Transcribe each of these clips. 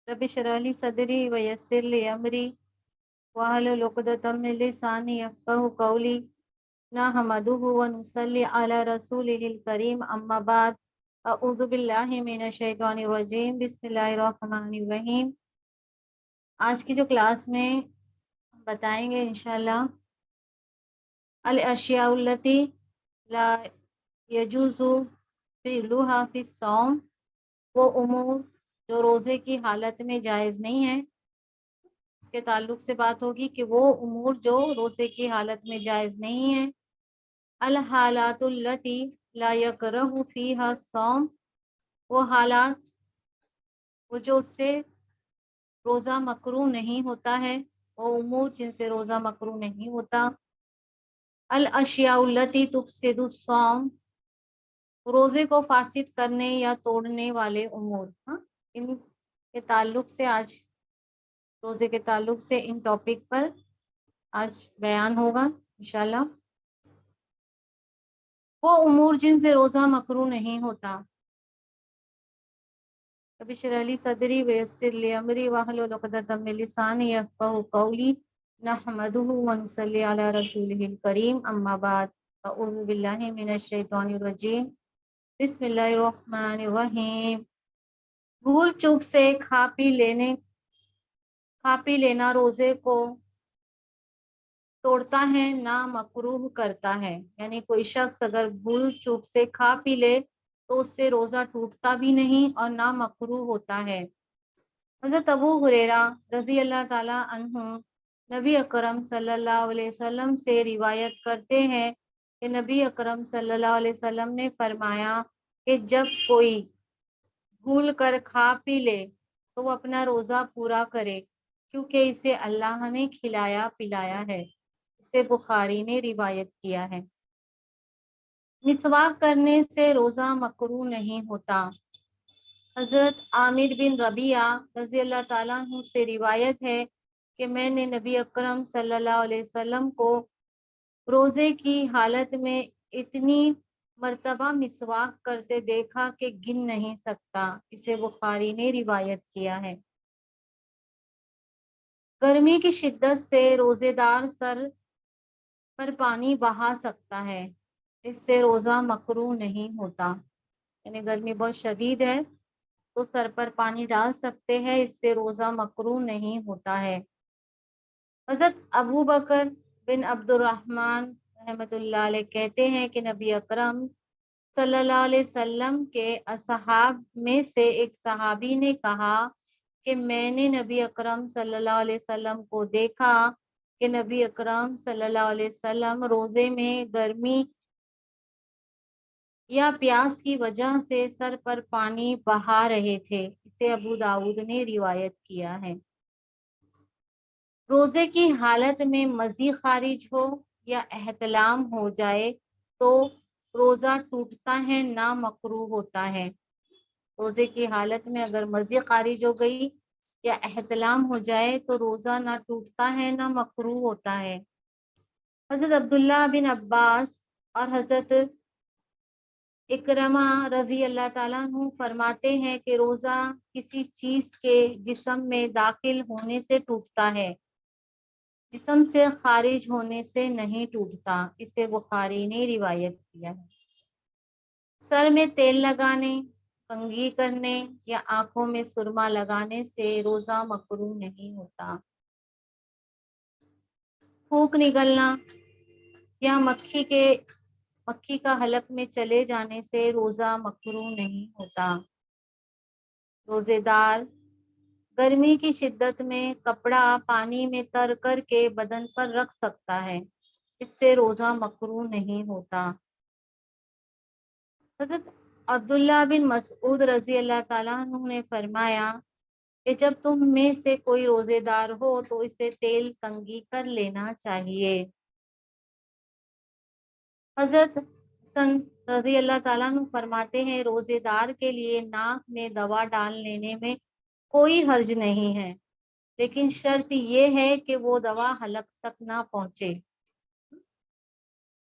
Rabbi इश्रह ली सदरी वयस्सिर ली अमरी वहलुल उक़दतम मिन लिसानी यफ़क़हू क़ौली नहमदुहु व नुसल्ली अला रसूलिहिल करीम अम्मा बाद अऊज़ु बिल्लाहि मिनश शैतानिर रजीम बिस्मिल्लाहिर रहमानिर रहीम। आज की जो क्लास में बताएंगे इंशाल्लाह अल अशियाउल्लती ला यजूज़ु फ़िअलुहा फ़िस्सौम, वो उमूर जो रोज़े की हालत में जायज़ नहीं है। इसके ताल्लुक से बात होगी कि वो उमूर जो रोज़े की हालत में जायज़ नहीं है। अल हालातुल्लती ला यकरहु फ़ीहा सौम, वो हालात वो जो उससे रोज़ा मकरूह नहीं होता है, वो उमूर जिनसे रोज़ा मकरूह नहीं होता। अल अशियाउल्लती तुफ़सिदु सौम, रोज़े को फासिद करने या तोड़ने वाले उमूर। इन के ताल्लुक से आज रोज़े के ताल्लुक से इन टॉपिक पर आज बयान होगा इंशाल्लाह। वो उमूर जिनसे रोज़ा मकरूह नहीं होता। रब्बि इश्रह ली सदरी वयस्सिर ली अमरी वहलुल उक़दतम मिन लिसानी यफ़क़हू क़ौली नहमदुहु व नुसल्ली अला रसूलिहिल करीम अम्मा बाद अऊज़ु बिल्लाहि मिनश शैतानिर रजीम बिस्मिल्लाहिर रहमानिर रहीम। भूल चूक से खा पी लेना रोज़े को तोड़ता है ना मकरूह करता है। यानी कोई शख्स अगर भूल चूक से खा पी ले तो उससे रोज़ा टूटता भी नहीं और ना मकरूह होता है। हज़रत अबू हुरैरा रज़ी अल्लाह ताला अन्हु नबी अकरम सल्लल्लाहु अलैहि वसल्लम से रिवायत करते हैं कि नबी अकरम सल्लल्लाहु अलैहि वसल्लम ने फरमाया कि जब कोई भूल कर खा पी ले तो वो अपना रोज़ा पूरा करे, क्योंकि इसे अल्लाह ने खिलाया पिलाया है। इसे बुखारी ने रिवायत किया है। मिसवाक करने से रोज़ा मकरूह नहीं होता। हज़रत आमिर बिन रबिया रज़ी अल्लाह ताला अन्हु से रिवायत है कि मैंने नबी अकरम सल्लल्लाहु अलैहि वसल्लम को रोज़े की हालत में इतनी मर्तबा मिसवाक करते देखा कि गिन नहीं सकता। इसे बुखारी ने रिवायत किया है। गर्मी की शिद्दत से रोज़ेदार सर पर पानी बहा सकता है, इससे रोज़ा मकरूह नहीं होता। यानी गर्मी बहुत शदीद है तो सर पर पानी डाल सकते हैं, इससे रोज़ा मकरूह नहीं होता है। हज़रत अबू बकर बिन अब्दुर्रहमान रहमतुल्लाह अलैह कहते हैं कि नबी अकरम सल्लल्लाहु अलैहि वसल्लम के असहाब में से एक सहाबी ने कहा कि मैंने नबी अकरम सल्लल्लाहु अलैहि वसल्लम को देखा कि नबी अकरम सल्लल्लाहु अलैहि वसल्लम रोज़े में गर्मी या प्यास की वजह से सर पर पानी बहा रहे थे। इसे अबू दाऊद ने रिवायत किया है। रोज़े की हालत में मज़ी खारिज हो या एहतलाम हो जाए तो रोज़ा टूटता है ना मकरूह होता है। रोज़े की हालत में अगर मज़ी खारिज हो गई या एहतलाम हो जाए तो रोज़ा ना टूटता है ना मकरूह होता है। हज़रत अब्दुल्ला बिन अब्बास और हज़रत इकरमा रज़ी अल्लाह ताला अन्हु फरमाते हैं कि रोज़ा किसी चीज़ के जिस्म में दाखिल होने से टूटता है, जिस्म से खारिज होने से नहीं टूटता। इसे बुखारी ने रिवायत किया है। सर में तेल लगाने, कंघी करने या आंखों में सुरमा लगाने से रोज़ा मकरूह नहीं होता। फूंक निकलना या मक्खी का हलक में चले जाने से रोज़ा मकरूह नहीं होता। रोज़ेदार गर्मी की शिद्दत में कपड़ा पानी में तर करके बदन पर रख सकता है, इससे रोज़ा मकरूह नहीं होता। हज़रत अब्दुल्ला बिन मसऊद रज़ी अल्लाह ताला अन्हु ने फरमाया कि जब तुम में से कोई रोज़ेदार हो तो इसे तेल कंघी कर लेना चाहिए। हज़रत हसन रज़ी अल्लाह ताला अन्हु फरमाते हैं रोज़ेदार के लिए नाक में दवा डाल लेने में कोई हर्ज नहीं है, लेकिन शर्त ये है कि वो दवा हलक तक ना पहुंचे।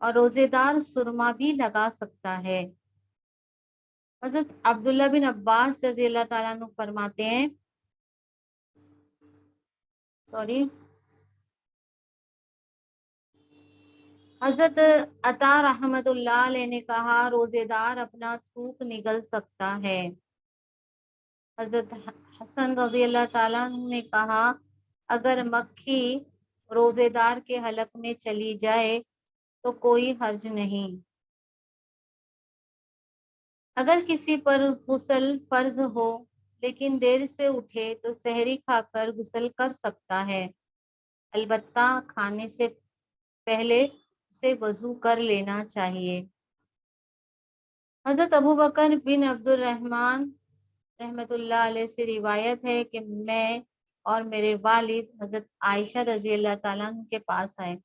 और रोजेदार सुरमा भी लगा सकता है। हजरत अब्दुल्ला बिन अब्बास रज़ी अल्लाह ताला अन्हु फरमाते हैं सॉरी, हजरत अता रहमतुल्लाह अलैह ने कहा, रोजेदार अपना थूक निगल सकता है। हजरत हसन रजी अल्लाह ताला अन्हु ने कहा, अगर मक्खी रोजेदार के हलक में चली जाए तो कोई हर्ज नहीं। अगर किसी पर गुस्ल फर्ज हो लेकिन देर से उठे तो सहरी खाकर गुस्ल कर सकता है, अलबत्ता खाने से पहले उसे वजू कर लेना चाहिए। हजरत अबू बकर बिन अब्दुल रहमान रहमतुल्लाह अलैह से रिवायत है कि मैं और मेरे वालिद हजरत आयशा रजी अल्लाह ताला अन्हा के पास आए।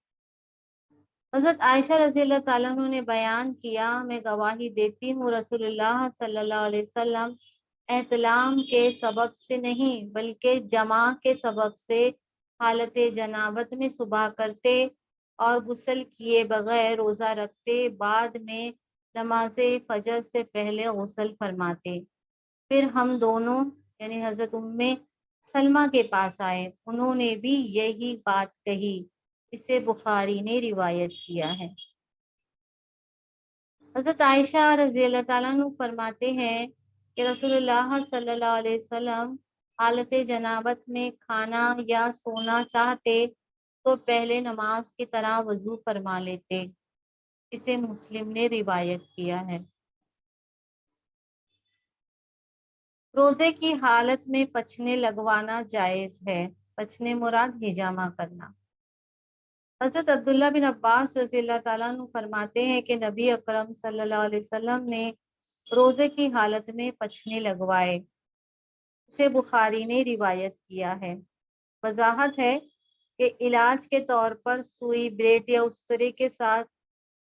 हजरत आयशा रजी अल्लाह ताला अन्हा ने बयान किया, मैं गवाही देती हूँ रसूलुल्लाह सल्लल्लाहु अलैहि वसल्लम एहतलाम के सबब से नहीं बल्कि जमा के सबब से हालत जनाबत में सुबह करते और गुस्ल किए बगैर रोजा रखते, बाद में नमाज फजर से पहले गुस्ल फरमाते। फिर हम दोनों यानी हजरत उम्मे सलमा के पास आए, उन्होंने भी यही बात कही। इसे बुखारी ने रिवायत किया है। हजरत आयशा रजी अल्लाह ताला अन्हु फरमाते हैं कि रसूलुल्लाह सल्लल्लाहु अलैहि वसल्लम हालत जनाबत में खाना या सोना चाहते तो पहले नमाज की तरह वजू फरमा लेते। इसे मुस्लिम ने रिवायत किया है। रोजे की हालत में पछने लगवाना जायज है। पछने मुराद हिजामा करना। हजरत अब्दुल्ला बिन अब्बास रज़ी अल्लाह ताला अन्हु फरमाते हैं कि नबी अकरम सल्लल्लाहु अलैहि वसल्लम ने रोजे की हालत में पछने लगवाए। इसे बुखारी ने रिवायत किया है। वजाहत है कि इलाज के तौर पर सुई, ब्लेड या उस्तरे के साथ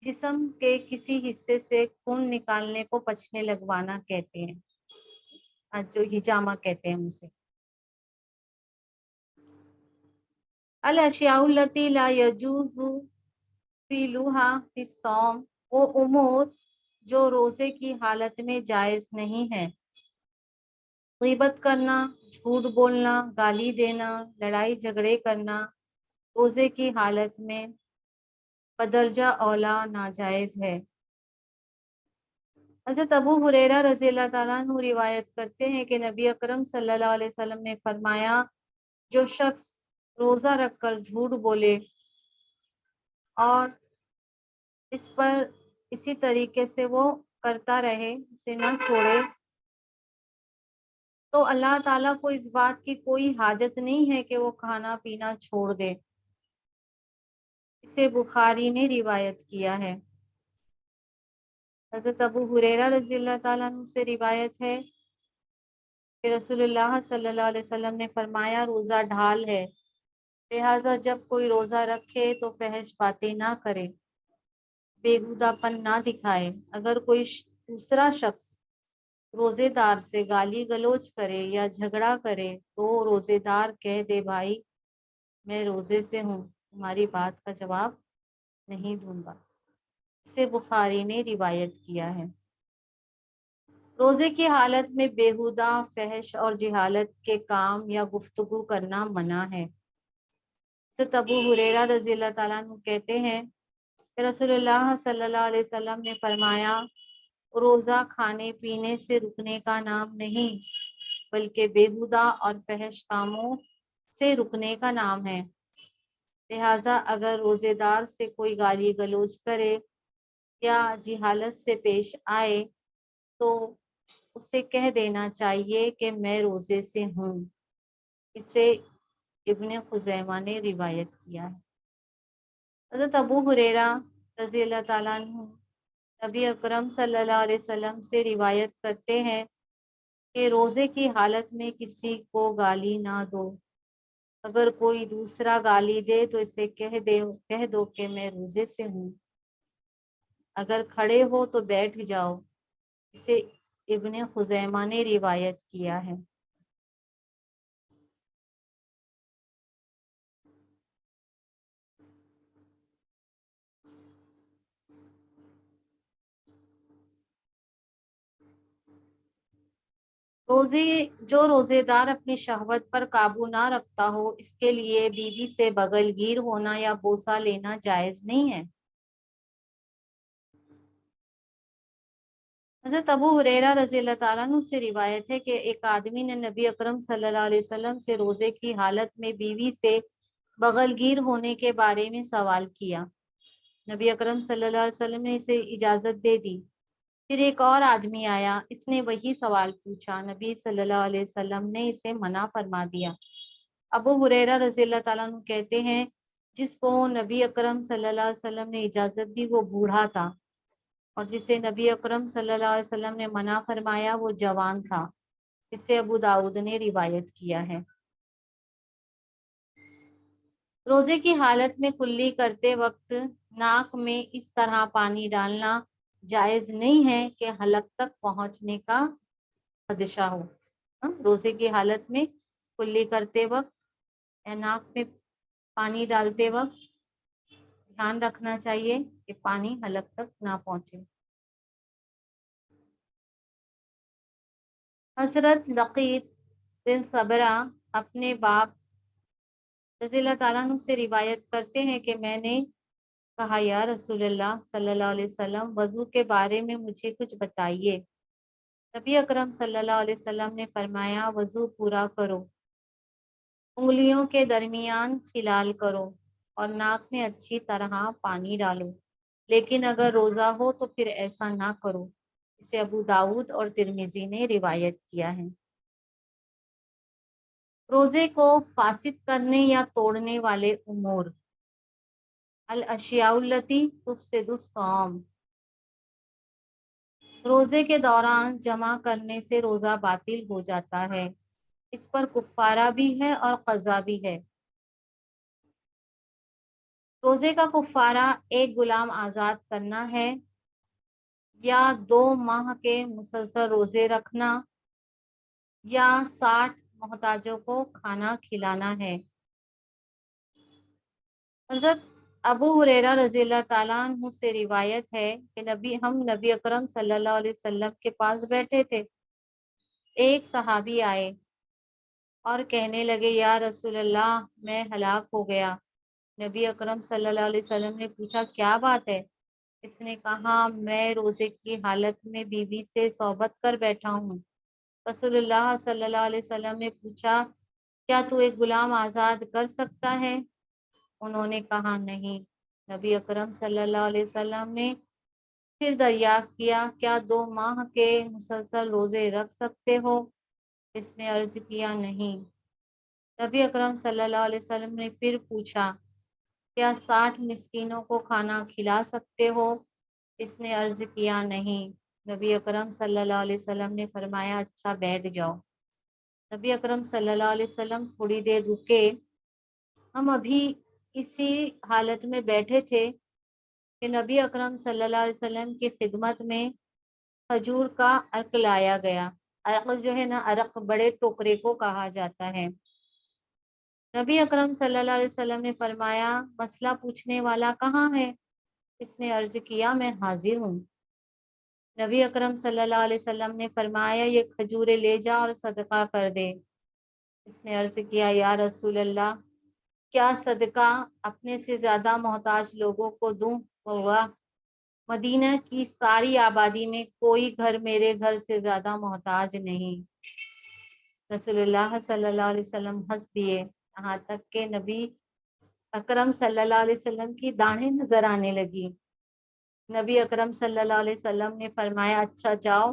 जिस्म के किसी हिस्से से खून निकालने को पछने लगवाना कहते हैं, जो हिजामा कहते हैं उसे। अल अशियाउल्लती ला यजूजु फीलुहा फिस्सौम, वो उमूर जो रोजे की हालत में जायज नहीं है। गीबत करना, झूठ बोलना, गाली देना, लड़ाई झगड़े करना रोजे की हालत में बदरजा औला नाजायज है। हजरत अबू हुरैरा रज़ी अल्लाह ताला अन्हु रिवायत करते हैं कि नबी अकरम सल्लल्लाहु अलैहि वसल्लम ने फरमाया, जो शख्स रोजा रखकर झूठ बोले और इस पर इसी तरीके से वो करता रहे, उसे ना छोड़े, तो अल्लाह ताला को इस बात की कोई हाजत नहीं है कि वो खाना पीना छोड़ दे। इसे बुखारी ने रिवायत किया है। हजरत अबू हुरैरा रज़ियल्लाहु ताला अन्हु से रिवायत है कि रसूलुल्लाह सल्लल्लाहु अलैहि वसल्लम ने फरमाया, रोजा ढाल है, लिहाजा जब कोई रोजा रखे तो फहश बातें ना करे, बेहुदापन ना दिखाए। अगर कोई दूसरा शख्स रोजेदार से गाली गलौज करे या झगड़ा करे तो रोजेदार कह दे, भाई मैं रोजे से हूँ, तुम्हारी बात का जवाब नहीं दूंगा। इसे बुखारी ने रिवायत किया है। रोजे की हालत में बेहुदा, फहश और जिहालत के काम या गुफ्तगू करना मना है। तो अबू हुरैरा रज़ी अल्लाह ताला अन्हु कहते हैं कि रसूलुल्लाह सल्लल्लाहु अलैहि वसल्लम ने फरमाया, रोजा खाने पीने से रुकने का नाम नहीं बल्कि बेहुदा और फहश कामों से रुकने का नाम है। लिहाजा अगर रोजेदार से कोई गाली गलौज करे या जिहालत से पेश आए तो उसे कह देना चाहिए कि मैं रोजे से हूँ। इसे इब्ने खुजैमा ने रिवायत किया है। हज़रत अबू हुरैरा रज़ी अल्लाह ताला अन्हु नबी अकरम सल्लल्लाहु अलैहि वसल्लम से रिवायत करते हैं कि रोजे की हालत में किसी को गाली ना दो। अगर कोई दूसरा गाली दे तो इसे कह दो कि मैं रोजे से हूँ। अगर खड़े हो तो बैठ जाओ। इसे इब्ने खुजैमा ने रिवायत किया है। جو روزے دار اپنی شہوت پر قابو نہ رکھتا ہو، اس کے لیے بیوی سے بغل گیر ہونا یا بوسہ لینا جائز نہیں ہے۔ حضرت ابو ہریرہ رضی اللہ تعالیٰ عنہ سے روایت ہے کہ ایک آدمی نے نبی اکرم صلی اللہ علیہ وسلم سے روزے کی حالت میں بیوی سے بغل گیر ہونے کے بارے میں سوال کیا۔ نبی اکرم صلی اللہ علیہ وسلم نے اسے اجازت دے دی۔ پھر ایک اور آدمی آیا، اس نے وہی سوال پوچھا، نبی صلی اللہ علیہ وسلم نے اسے منع فرما دیا۔ ابو ہریرہ رضی اللہ تعالیٰ عنہ کہتے ہیں جس کو نبی اکرم صلی اللہ علیہ وسلم نے اجازت دی وہ بوڑھا تھا، اور جسے نبی اکرم صلی اللہ علیہ وسلم نے منع فرمایا وہ جوان تھا۔ اسے ابو داؤد نے روایت کیا ہے۔ روزے کی حالت میں کلی کرتے وقت ناک میں اس طرح پانی ڈالنا جائز نہیں ہے کہ حلق تک پہنچنے کا خدشہ ہو۔ روزے کی حالت میں کلی کرتے وقت یا ناک میں پانی ڈالتے وقت دھیان رکھنا چاہیے کہ پانی حلق تک نہ پہنچے۔ حضرت لقیط بن صبرہ اپنے باپ رضی اللہ تعالیٰ عنہ سے روایت کرتے ہیں کہ میں نے کہا یا رسول اللہ صلی اللہ علیہ وسلم وضو کے بارے میں مجھے کچھ بتائیے۔ نبی اکرم صلی اللہ علیہ وسلم نے فرمایا وضو پورا کرو، انگلیوں کے درمیان خلال کرو اور ناک میں اچھی طرح پانی ڈالو، لیکن اگر روزہ ہو تو پھر ایسا نہ کرو۔ اسے ابو داؤد اور ترمذی نے روایت کیا ہے۔ روزے کو فاسد کرنے یا توڑنے والے امور، الاشیاء التی تفسد الصوم، روزے کے دوران جمع کرنے سے روزہ باطل ہو جاتا ہے، اس پر کفارہ بھی ہے اور قضا بھی ہے۔ روزے کا کفارہ ایک غلام آزاد کرنا ہے یا 2 ماہ کے مسلسل روزے رکھنا یا 60 محتاجوں کو کھانا کھلانا ہے۔ حضرت ابو ہریرہ رضی اللہ تعالیٰ عنہ سے روایت ہے کہ ہم نبی اکرم صلی اللہ علیہ وسلم کے پاس بیٹھے تھے، ایک صحابی آئے اور کہنے لگے یا رسول اللہ میں ہلاک ہو گیا۔ نبی اکرم صلی اللہ علیہ وسلم نے پوچھا کیا بات ہے؟ اس نے کہا میں روزے کی حالت میں بیوی سے صحبت کر بیٹھا ہوں۔ رسول اللہ صلی اللہ علیہ وسلم نے پوچھا کیا تو ایک غلام آزاد کر سکتا ہے؟ انہوں نے کہا نہیں۔ نبی اکرم صلی اللہ علیہ وسلم نے پھر دریافت کیا کیا 2 ماہ کے مسلسل روزے رکھ سکتے ہو؟ اس نے عرض کیا نہیں۔ نبی اکرم صلی اللہ علیہ وسلم نے پھر پوچھا کیا 60 مسکینوں کو کھانا کھلا سکتے ہو؟ اس نے عرض کیا نہیں۔ نبی اکرم صلی اللہ علیہ وسلم نے فرمایا اچھا بیٹھ جاؤ۔ نبی اکرم صلی اللہ علیہ وسلم تھوڑی دیر رکے، ہم ابھی اسی حالت میں بیٹھے تھے کہ نبی اکرم صلی اللہ علیہ وسلم کی خدمت میں کھجور کا عرق لایا گیا۔ عرق جو ہے نا، عرق بڑے ٹوکرے کو کہا جاتا ہے۔ نبی اکرم صلی اللہ علیہ وسلم نے فرمایا مسئلہ پوچھنے والا کہاں ہے؟ اس نے عرض کیا میں حاضر ہوں۔ نبی اکرم صلی اللہ علیہ وسلم نے فرمایا یہ کھجوریں لے جا اور صدقہ کر دے۔ اس نے عرض کیا یا رسول اللہ کیا صدقہ اپنے سے زیادہ محتاج لوگوں کو دوں؟ ہوگا مدینہ کی ساری آبادی میں کوئی گھر میرے گھر سے زیادہ محتاج نہیں۔ رسول اللہ صلی اللہ علیہ وسلم ہنس دیے، یہاں تک کہ نبی اکرم صلی اللہ علیہ وسلم کی داڑھیں نظر آنے لگی۔ نبی اکرم صلی اللہ علیہ وسلم نے فرمایا اچھا جاؤ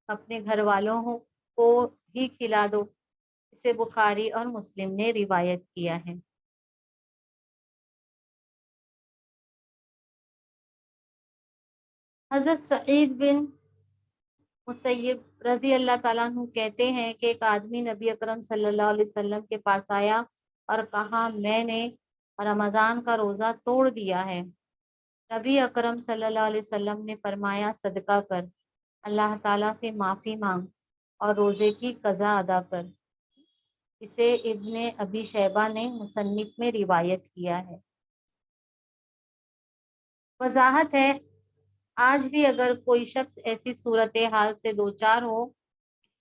اپنے گھر والوں کو ہی کھلا دو۔ اسے بخاری اور مسلم نے روایت کیا ہے۔ حضرت سعید بن مسیب رضی اللہ تعالیٰ عنہ کہتے ہیں کہ ایک آدمی نبی اکرم صلی اللہ علیہ وسلم کے پاس آیا اور کہا میں نے رمضان کا روزہ توڑ دیا ہے۔ نبی اکرم صلی اللہ علیہ وسلم نے فرمایا صدقہ کر، اللہ تعالیٰ سے معافی مانگ اور روزے کی قضا ادا کر۔ اسے ابن ابی شیبہ نے مصنف میں روایت کیا ہے۔ وضاحت ہے آج بھی اگر کوئی شخص ایسی صورتحال سے دوچار ہو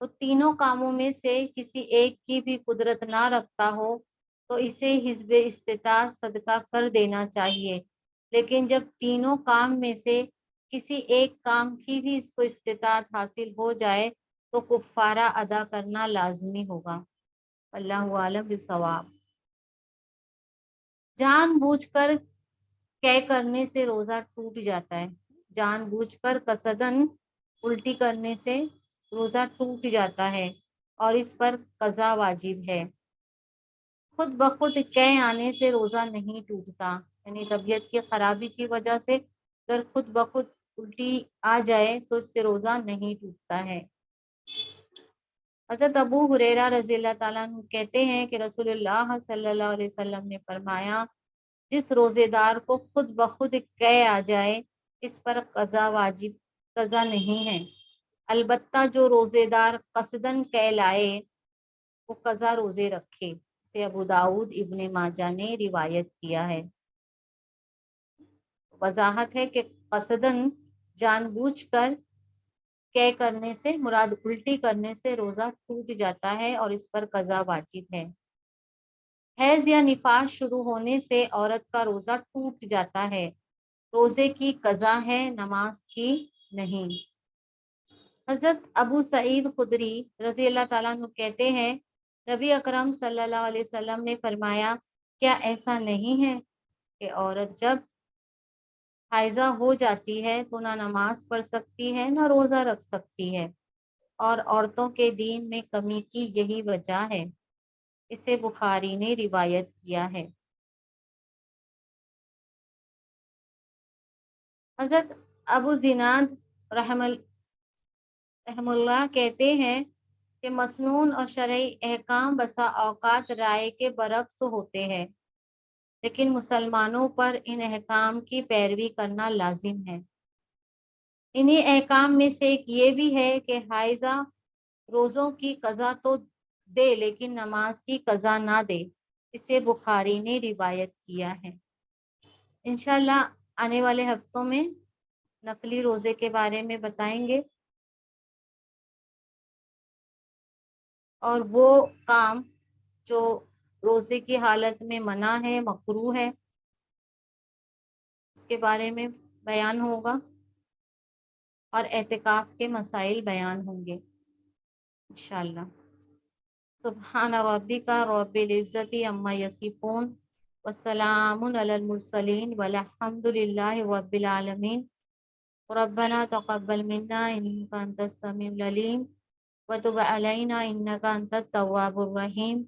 تو تینوں کاموں میں سے کسی ایک کی بھی قدرت نہ رکھتا ہو تو اسے حسب استطاعت صدقہ کر دینا چاہیے، لیکن جب تینوں کام میں سے کسی ایک کام کی بھی اس کو استطاعت حاصل ہو جائے تو کفارہ ادا کرنا لازمی ہوگا۔ اللہ عالم بالصواب۔ جان بوجھ کر طے کرنے سے روزہ ٹوٹ جاتا ہے، جان بوجھ کر قصدن الٹی کرنے سے روزہ ٹوٹ جاتا ہے اور اس پر قضا واجب ہے۔ خود بخود قے آنے سے روزہ نہیں ٹوٹتا، یعنی طبیعت کی خرابی کی وجہ سے اگر خود بخود الٹی آ جائے تو اس سے روزہ نہیں ٹوٹتا ہے۔ حضرت ابو ہریرہ رضی اللہ تعالیٰ عنہ کہتے ہیں کہ رسول اللہ صلی اللہ علیہ وسلم نے فرمایا، جس روزے دار کو خود بخود قے آ جائے اس پر قضا نہیں ہے، البتہ جو روزے دار قصدن قے لائے وہ قضا روزے رکھے۔ سے ابو داؤد ابن ماجہ نے روایت کیا ہے۔ وضاحت ہے کہ قصدن جان بوجھ کر قے کرنے سے مراد الٹی کرنے سے روزہ ٹوٹ جاتا ہے اور اس پر قضا واجب ہے۔ حیض یا نفاس شروع ہونے سے عورت کا روزہ ٹوٹ جاتا ہے، روزے کی قضا ہے، نماز کی نہیں۔ حضرت ابو سعید خدری رضی اللہ تعالیٰ عنہ کہتے ہیں، نبی اکرم صلی اللہ علیہ وسلم نے فرمایا، کیا ایسا نہیں ہے کہ عورت جب حائضہ ہو جاتی ہے تو نہ نماز پڑھ سکتی ہے نہ روزہ رکھ سکتی ہے، اور عورتوں کے دین میں کمی کی یہی وجہ ہے۔ اسے بخاری نے روایت کیا ہے۔ حضرت ابو زناد رحم اللہ کہتے ہیں کہ مسنون اور شرعی احکام بسا اوقات رائے کے برعکس ہوتے ہیں، لیکن مسلمانوں پر ان احکام کی پیروی کرنا لازم ہے۔ انہی احکام میں سے ایک یہ بھی ہے کہ حائضہ روزوں کی قضا تو دے لیکن نماز کی قضا نہ دے، اسے بخاری نے روایت کیا ہے۔ انشاءاللہ آنے والے ہفتوں میں نفلی روزے کے بارے میں بتائیں گے، اور وہ کام جو روزے کی حالت میں منع ہے، مکروہ ہے، اس کے بارے میں بیان ہوگا، اور اعتکاف کے مسائل بیان ہوں گے انشاءاللہ۔ سبحان ربک رب العزت عما یصفون وسلام علی المرسلین والحمد للہ رب العالمین۔ ربنا تقبل منا انک انت السمیع العلیم وتب علینا انک انت التواب الرحیم۔